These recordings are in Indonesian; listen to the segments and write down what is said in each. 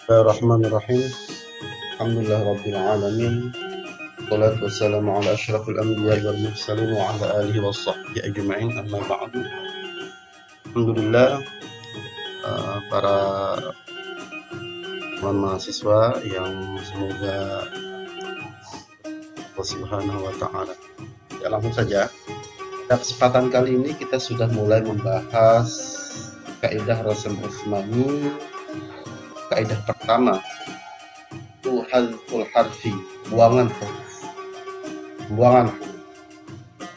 Bismillahirrahmanirrahim. Alhamdulillah rabbil alamin. Wassalatu wassalamu ala asyrafil anbiya'i wal mursalin wa ala alihi washabbihi ajma'in. Amma ba'du. Alhamdulillah, para mahasiswa yang semoga Allah Subhanahu wa taala. Ya, langsung saja. Pada kesempatan kali ini kita sudah mulai membahas kaidah Rasm Utsmani. Kaidah pertama itu hadzful harfi, buangan huruf. Buangan huruf.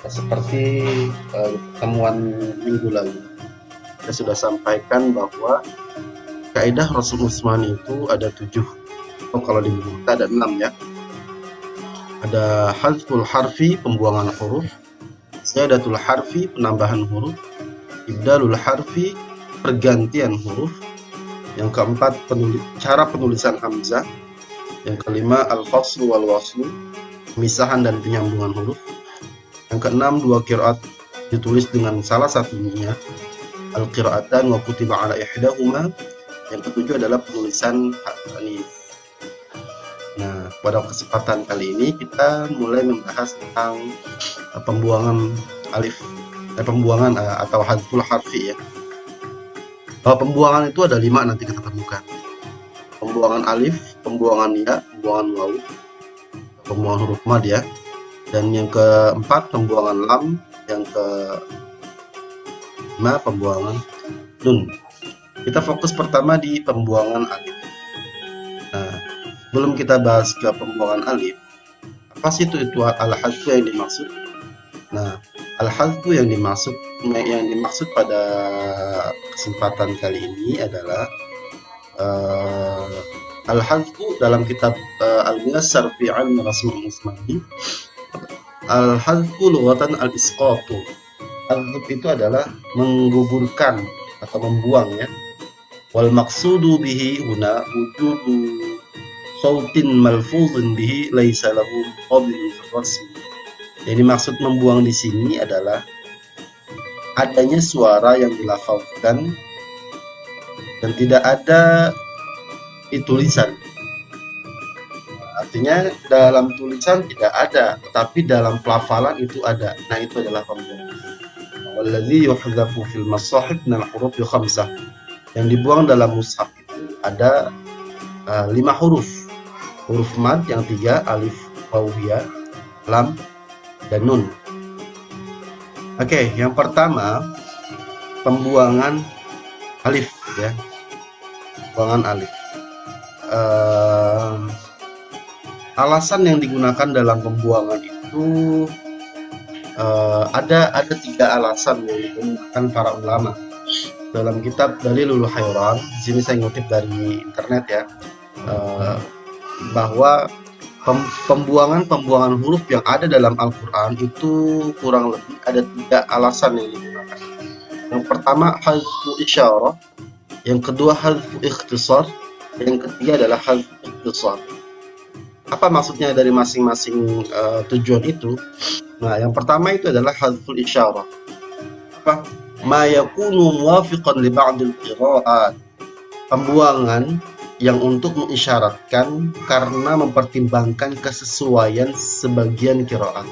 Seperti pertemuan minggu lalu, kita sudah sampaikan bahwa kaidah Rasm Utsmani itu ada 7. Kalau di buku kita ada 6 ya. Ada hadzful harfi, pembuangan huruf, ziyadatul harfi, penambahan huruf, ibdalul harfi, pergantian huruf, yang keempat cara penulisan hamzah, yang kelima al-faslu wal waslu, pemisahan dan penyambungan huruf, yang keenam dua qiraat ditulis dengan salah satunya, al-qiraatan wa kutiba ala ihdahuma, yang ketujuh adalah penulisan alif. Nah, pada kesempatan kali ini kita mulai membahas tentang pembuangan alif, pembuangan atau hadzful harfi ya. Bahwa pembuangan itu ada 5 nanti kita temukan. Pembuangan alif, pembuangan ya, pembuangan waw, pembuangan huruf mad ya. Dan yang keempat pembuangan lam, yang kelima pembuangan nun. Kita fokus pertama di pembuangan alif. Nah, sebelum kita bahas ke pembuangan alif, apa sih itu al-hadzfu yang dimaksud? Nah, al-hadzfu yang dimaksud pada kesempatan kali ini adalah al-hadzfu dalam kitab Al-Muyassar fi 'Ilmi Rasm Utsmani. Al-hadzfu lughatan al-isqatu. Hadzf itu adalah menggugurkan atau membuang ya. Wal maqsudu bihi huna wujudu sautin malfuzun bihi laisa lahu qabilun rasmi. Jadi maksud membuang di sini adalah adanya suara yang dilafalkan dan tidak ada di tulisan. Artinya dalam tulisan tidak ada, tetapi dalam pelafalan itu ada. Nah, itu adalah pembuangan. Wallazi yuhdzafu fil masahif minal hurufi khamsah. Yang dibuang dalam mushaf itu ada 5 huruf. Huruf mad yang 3, alif, waw, ya, lam, dan nun. Oke, yang pertama pembuangan alif ya. Pembuangan alif. Alasan yang digunakan dalam pembuangan itu ada 3 alasan yang digunakan para ulama dalam kitab Dalilul Hayran. Di sini saya ngutip dari internet ya, bahwa pembuangan huruf yang ada dalam Al-Quran itu kurang lebih ada 3 alasan yang digunakan. Yang pertama hadzfu isyarah, yang kedua hadzfu ikhtisar, yang ketiga adalah hadzfu ikhtisar. Apa maksudnya dari masing-masing tujuan itu? Nah, yang pertama itu adalah hadzful isyarah. Apa? Ma yakunu muwafiqan li ba'dil qira'at. Pembuangan yang untuk mengisyaratkan karena mempertimbangkan kesesuaian sebagian qiraat.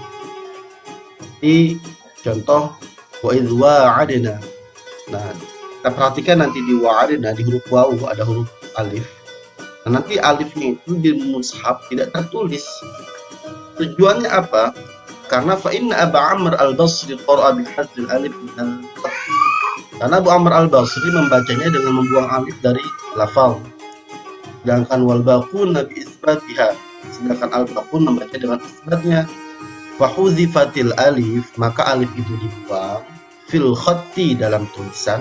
Di contoh wa idz wa'adna. Nah, kita perhatikan nanti di wa'adna di huruf waw ada huruf alif. Nah, nanti alifnya itu di mushaf tidak tertulis. Tujuannya apa? Karena fa inna Abu Amr al-Basri qara'a bi hadzfil alif minal fath. Karena Abu Amr al-Basri membacanya dengan membuang alif dari lafal. Sedangkan wal baquna bi isbatiha. Sedangkan al-baqun membaca dengan isbatnya. Fa hudzifatil alif, maka alif itu dibuang fil khatti dalam tulisan.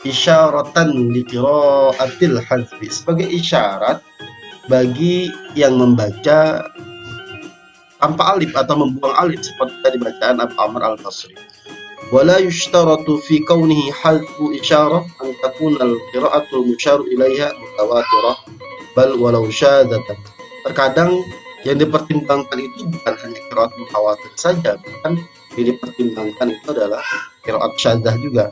Isyaratan li qiraatil hadzfi, sebagai isyarat bagi yang membaca tanpa alif atau membuang alif seperti tadi bacaan Abu Amr al-Basri. Wala yushtaratu fi kaunihi hadzfu isyarah an takuna al-qira'atu musyaru ilaiha mutawatirah bal walau syadzatan. Terkadang yang dipertimbangkan itu bukan hanya qiraat mutawatir saja, bukan yang dipertimbangkan itu adalah qiraat syadzah juga.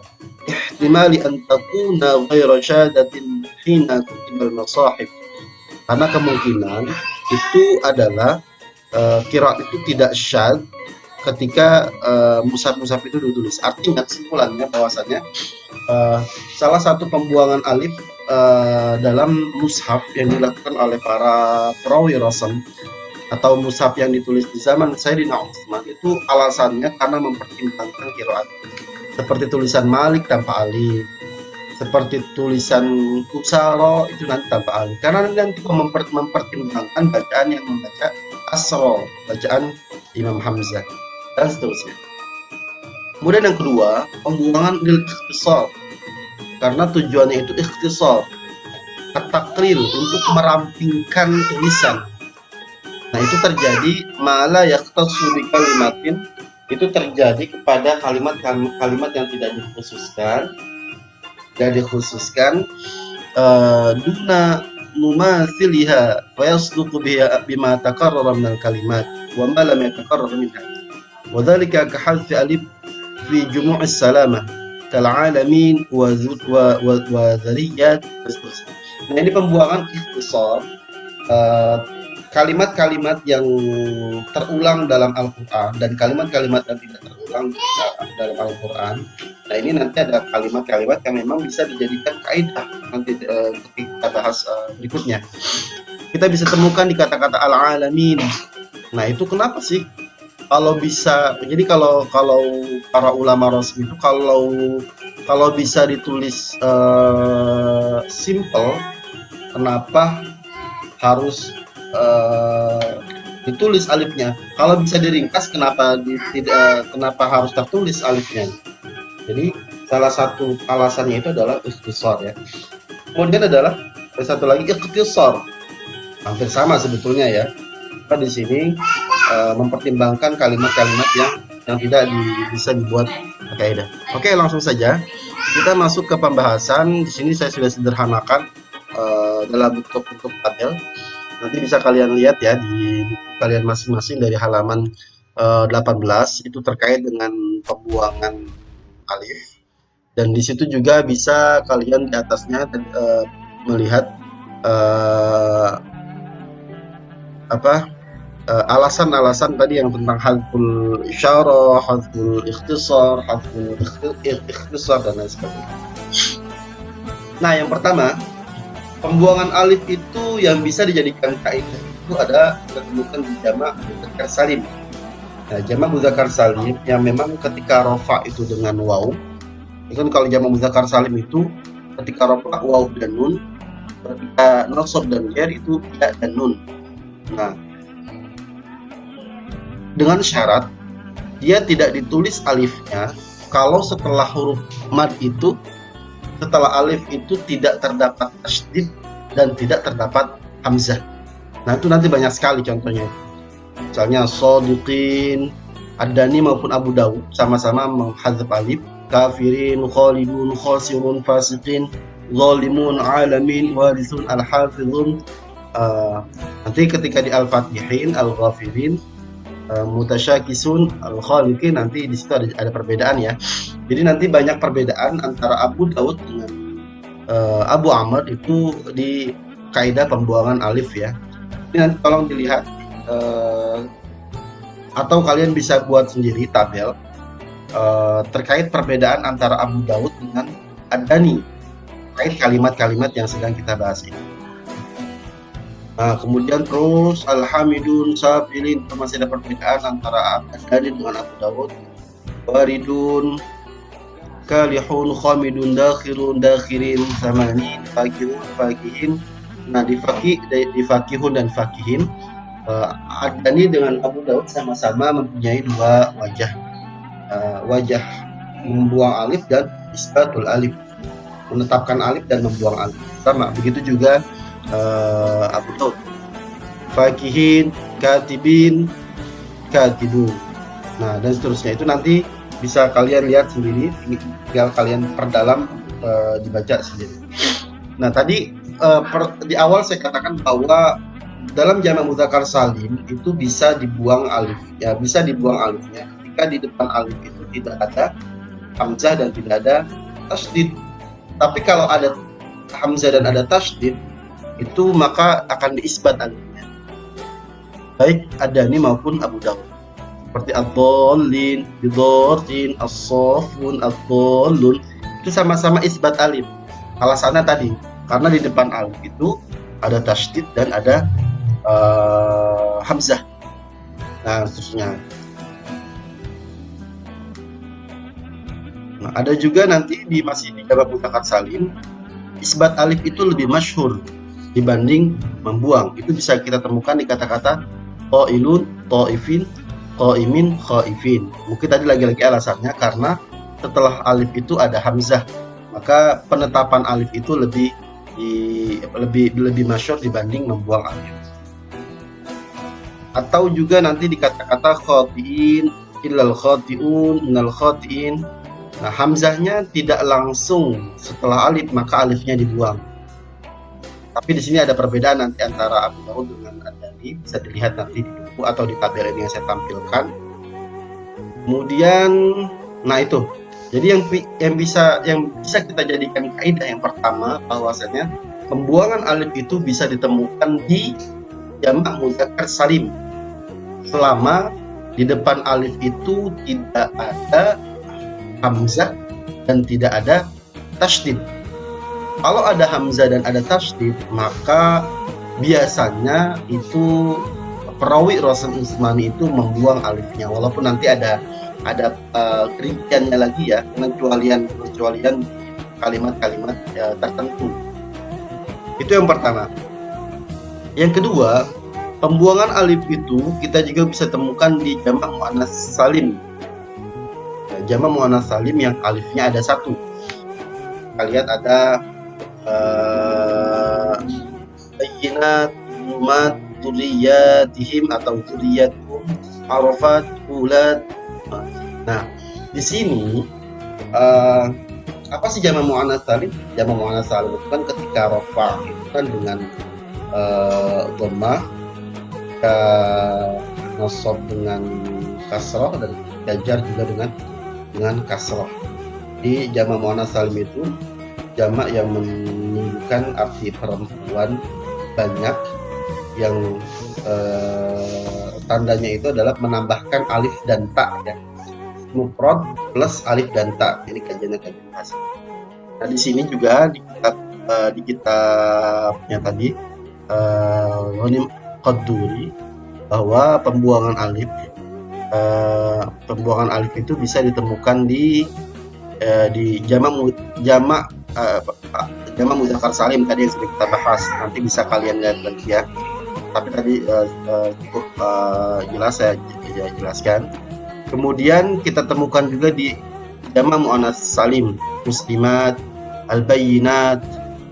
Ihtimali an takuna ghaira syadzatin hina kutibal masahif, karena kemungkinan itu adalah qiraat itu tidak syadz ketika mushaf-mushaf itu ditulis. Artinya kesimpulannya bahwasanya salah satu pembuangan alif dalam mushaf yang dilakukan oleh para perawi rasam atau mushaf yang ditulis di zaman Sayyidina Utsman itu alasannya karena mempertimbangkan qiraat. Seperti tulisan Malik tanpa alif, seperti tulisan Kusaro itu nanti tanpa alif. Karena nanti mempertimbangkan bacaan yang membaca asro, bacaan Imam Hamzah dan seterusnya. Kemudian yang kedua, pembuangan lil ikhtisar. Karena tujuannya itu ikhtisar, at-taqril, untuk merampingkan tulisan. Nah, itu terjadi mala yaqtasu bi kalimatin, itu terjadi kepada kalimat-kalimat yang tidak dikhususkan duna mumathiliha fa yasduqu bima taqarrara min al-kalimat wa ma lam yataqarrar minha. Wa dhalika ka hadfi alif fi jumu' as-salamah kal alamin wa dhariyat. Nah, ini pembuangan ikhtisar kalimat-kalimat yang terulang dalam Al-Quran dan kalimat-kalimat yang tidak terulang dalam Al-Quran. Nah, ini nanti ada kalimat-kalimat yang memang bisa dijadikan kaidah nanti ketika kita bahas berikutnya. Kita bisa temukan di kata-kata al-alamin. Nah, itu kenapa sih kalau bisa? Jadi kalau para ulama rasul itu kalau bisa ditulis simple, kenapa harus ditulis alifnya? Kalau bisa diringkas, kenapa harus tertulis alifnya? Jadi salah satu alasannya itu adalah ikhtisar ya. Kemudian adalah satu lagi ikhtisar, hampir sama sebetulnya ya. Kita di sini mempertimbangkan kalimat-kalimat yang tidak bisa dibuat kaidah. Oke, langsung saja kita masuk ke pembahasan. Di sini saya sudah sederhanakan dalam bentuk tabel. Nanti bisa kalian lihat ya di kalian masing-masing dari halaman 18 itu terkait dengan pembuangan alif, dan di situ juga bisa kalian di atasnya melihat alasan-alasan tadi yang tentang hadful isyarah, hadful ikhtisar, hadful ikhtisar dan lain sebagainya. Nah, yang pertama, pembuangan alif itu yang bisa dijadikan kaidah itu ada ditemukan di jamak mudzakkar salim. Nah, jamak mudzakkar salim yang memang ketika rafa itu dengan waw, itu kan kalau jamak mudzakkar salim itu ketika rafa waw dan nun, ketika nasab dan jar itu ya dan nun. Nah, dengan syarat dia tidak ditulis alifnya kalau setelah huruf mad itu, setelah alif itu tidak terdapat tasydid dan tidak terdapat hamzah. Nah, itu nanti banyak sekali contohnya. Misalnya Shadiqin, Ad-Dani maupun Abu Dawud sama-sama menghadzaf alif. Kafirin, khalidun, khasirun, fasiqin, zalimun, alamin, warithun, al-hafizun. Nanti ketika di Al-Fatihin, Al-Ghafirin, mutasyakisun, al-khaliqin, nanti di situ ada perbedaan ya. Jadi nanti banyak perbedaan antara Abu Dawud dengan Abu Amr itu di kaidah pembuangan alif ya. Ini nanti tolong dilihat atau kalian bisa buat sendiri tabel terkait perbedaan antara Abu Dawud dengan Ad-Dani terkait kalimat-kalimat yang sedang kita bahas ini. Nah, kemudian terus Alhamidun, Safilin, masih ada perbedaan antara Ad-Dani dengan Abu Dawud. Waridun, Kalihun, Khamidun, Dakhirun, Dakhirin, Samanin, Fakihun, Fakihin. Nah, di Fakihun dan Fakihin, Ad-Dani dengan Abu Dawud sama-sama mempunyai dua wajah. Wajah membuang alif dan isbatul alif, menetapkan alif dan membuang alif. Sama, begitu juga Abu Dawud. Fakihin, Katibin, Katibun. Nah, dan seterusnya itu nanti bisa kalian lihat sendiri, tinggal kalian perdalam dibaca sendiri. Nah, tadi di awal saya katakan bahwa dalam jamak mudzakkar salim itu bisa dibuang alif, ya bisa dibuang alifnya ketika di depan alif itu tidak ada hamzah dan tidak ada tasydid. Tapi kalau ada hamzah dan ada tasydid, itu maka akan diisbat alifnya, baik Ad-Dani maupun Abu Dawud. Seperti ad-dallin, bidorrin, as-saffun, ad-dallun, itu sama-sama isbat alif. Alasannya tadi, karena di depan alif itu ada tasydid dan ada hamzah. Nah, seterusnya. Nah, ada juga nanti masih di jamak mudzakkar salim, isbat alif itu lebih masyhur dibanding membuang. Itu bisa kita temukan di kata-kata qailun, qaifin, qaimin, khaifin. Mungkin tadi lagi-lagi alasannya karena setelah alif itu ada hamzah, maka penetapan alif itu lebih masyhur dibanding membuang alif. Atau juga nanti di kata-kata khati'in, illal khati'un, minal khati'in. Nah, hamzahnya tidak langsung setelah alif, maka alifnya dibuang. Tapi di sini ada perbedaan nanti antara Abu Dawud dengan Ad-Dani, bisa dilihat nanti di buku atau di tabel ini yang saya tampilkan. Kemudian, nah itu. Jadi yang bisa kita jadikan kaidah yang pertama, bahwasanya pembuangan alif itu bisa ditemukan di jamak mudzakkar salim selama di depan alif itu tidak ada hamzah dan tidak ada tasydid. Kalau ada hamzah dan ada tasydid, maka biasanya itu perawi Rasul Utsmani itu membuang alifnya, walaupun nanti ada rinciannya lagi ya, pengecualian kalimat-kalimat tertentu. Itu yang pertama. Yang kedua, pembuangan alif itu kita juga bisa temukan di jamak muannats salim. Jamak muannats salim yang alifnya ada satu. Kita lihat ada bayyinat, umat, dzurriyyatihim atau dzurriyyatuhum, arafat, ulad. Nah, di sini apa sih jamak muannats salim? Jamak muannats salim itu kan ketika rafa itu kan dengan dhammah, nasab dengan kasrah, dan jajar juga dengan kasrah. Di jamak muannats salim itu jamak yang menunjukkan arti perempuan banyak, yang tandanya itu adalah menambahkan alif dan ta ya. Mufrad plus alif dan ta. Ini kajiannya bahasa. Nah, di sini juga di kitabnya tadi Ghanim Qadduri, bahwa pembuangan alif itu bisa ditemukan di jamak mudzakkar salim tadi yang sudah kita bahas. Nanti bisa kalian lihat lagi ya. Tapi tadi cukup jelas saya jelaskan. Kemudian kita temukan juga di jamak muannats salim, muslimat, al-bayyinat,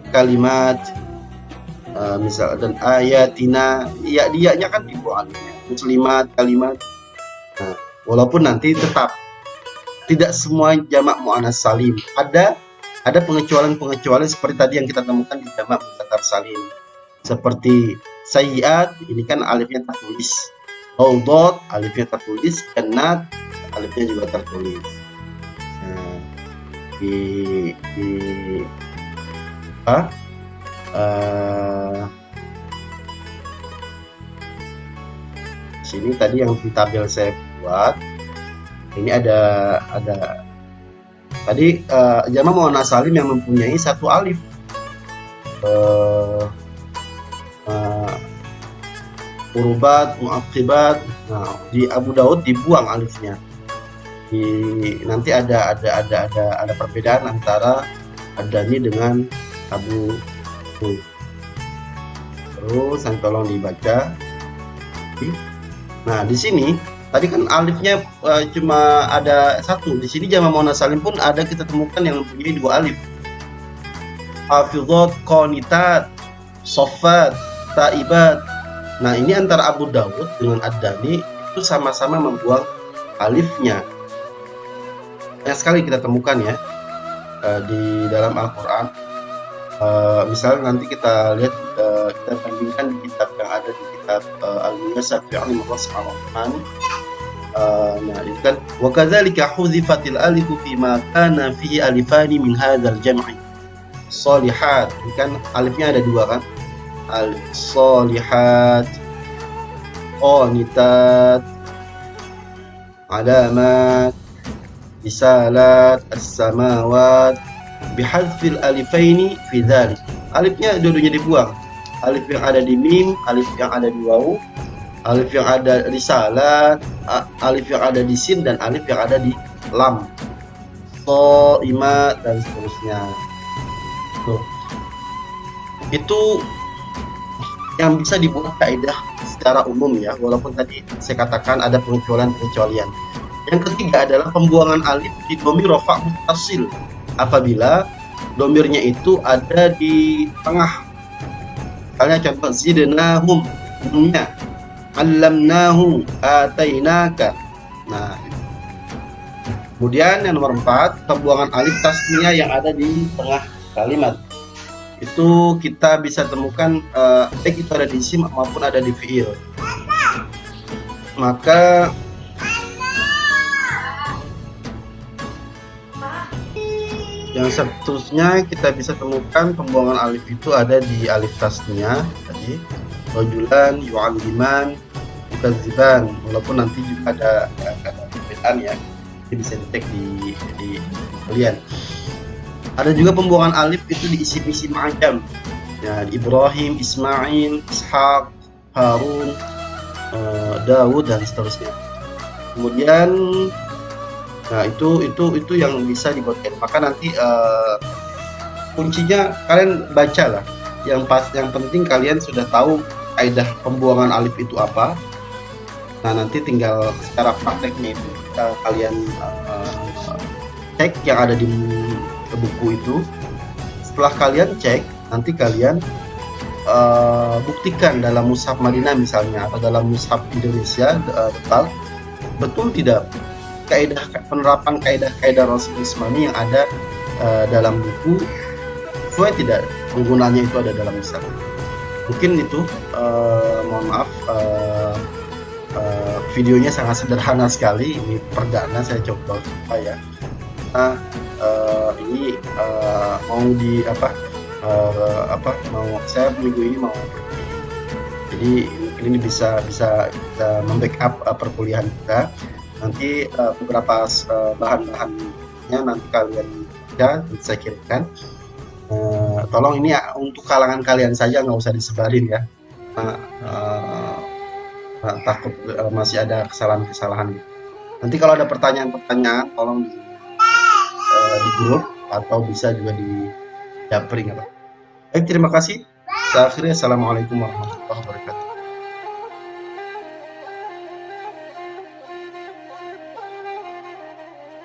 kalimat, misal, dan ayatina, dia-nya kan dibuang, muslimat, kalimat. Nah, walaupun nanti tetap tidak semua jamak muannats salim, ada pengecualian seperti tadi yang kita temukan di jamak mudzakkar salim, seperti sayyiat, ini kan alifnya tertulis, Baudot alifnya tertulis, Jannat alifnya juga tertulis. Nah, sini tadi yang di tabel saya buat, ini ada tadi jamak muannats salim yang mempunyai satu alif. Urubat, mu'aqibat. Nah, di Abu Dawud dibuang alifnya. Nanti ada perbedaan antara Ad-Dani dengan Abu Dawud. Terus yang tolong dibaca. Nah, di sini tadi kan alifnya cuma ada satu. Di sini jamak muannats salim pun ada, kita temukan yang mempunyai dua alif. Hafizat, qanitat, saffat, taibat. Nah, ini antara Abu Dawud dengan Ad-Dani itu sama-sama membuang alifnya. Banyak sekali kita temukan ya di dalam Al-Quran. Misalnya nanti kita lihat, kita bandingkan di kitab yang ada di kitab Al-Muyassar fi 'ilmi Rasm al-Rahman. Nah, itu kan wa kadzalika hudzifatil alifu fi ma kana fihi alifani min hadzal jam'i. Shalihat, ini kan alifnya ada dua kan. al-solihat, qanitat, alamat, risalat, as-samawat, bihadzfil alifaini fi dzalik. Alifnya dua-duanya dibuang. Alif yang ada di mim, alif yang ada di wawu, alif yang ada di salat, alif yang ada di sin, dan alif yang ada di lam, so, ima, dan seterusnya. Tuh. Itu yang bisa dibuat kaidah secara umum ya, walaupun tadi saya katakan ada pengecualian-pengecualian. Yang ketiga adalah pembuangan alif di dhamir rafa' muttasil apabila dhamirnya itu ada di tengah. Misalnya contoh zidnahum, humnya, 'allamnahu, atainaka. Nah, kemudian yang nomor 4, pembuangan alif tasniyah yang ada di tengah kalimat. Itu kita bisa temukan baik itu ada di isim maupun ada di fi'il. Maka yang seterusnya kita bisa temukan pembuangan alif itu ada di alif tasniyah tadi, rajulan, yu'alliman, yukadziban, walaupun nanti juga ada perbedaan ya, ini bisa dicek di kalian. Ada juga pembuangan alif itu di isim-isim ajam ya, Ibrahim, Ismail, Ishaq, Harun, Dawud, dan seterusnya. Kemudian nah itu yang bisa dibuatkan. Maka nanti kuncinya kalian bacalah. Yang penting kalian sudah tahu kaidah pembuangan alif itu apa. Nah, nanti tinggal secara prakteknya itu kalian cek yang ada di buku itu. Setelah kalian cek, nanti kalian buktikan dalam mushaf Madinah misalnya atau dalam mushaf Indonesia betul tidak penerapan kaidah Rasul Ismani yang ada dalam buku sesuai tidak penggunaannya itu ada dalam mushaf. Mungkin itu mohon maaf videonya sangat sederhana sekali, ini perdana saya coba ya. Nah, ini mau di mau saya minggu ini mau, jadi ini bisa membackup perkuliahan kita. Nanti beberapa bahan-bahannya nanti kalian saya kirimkan. Tolong ini ya, untuk kalangan kalian saja, nggak usah disebarin ya. Takut masih ada kesalahan-kesalahan. Nanti kalau ada pertanyaan-pertanyaan tolong di grup atau bisa juga di japri. Baik, terima kasih. Saya akhiri, assalamualaikum warahmatullahi wabarakatuh.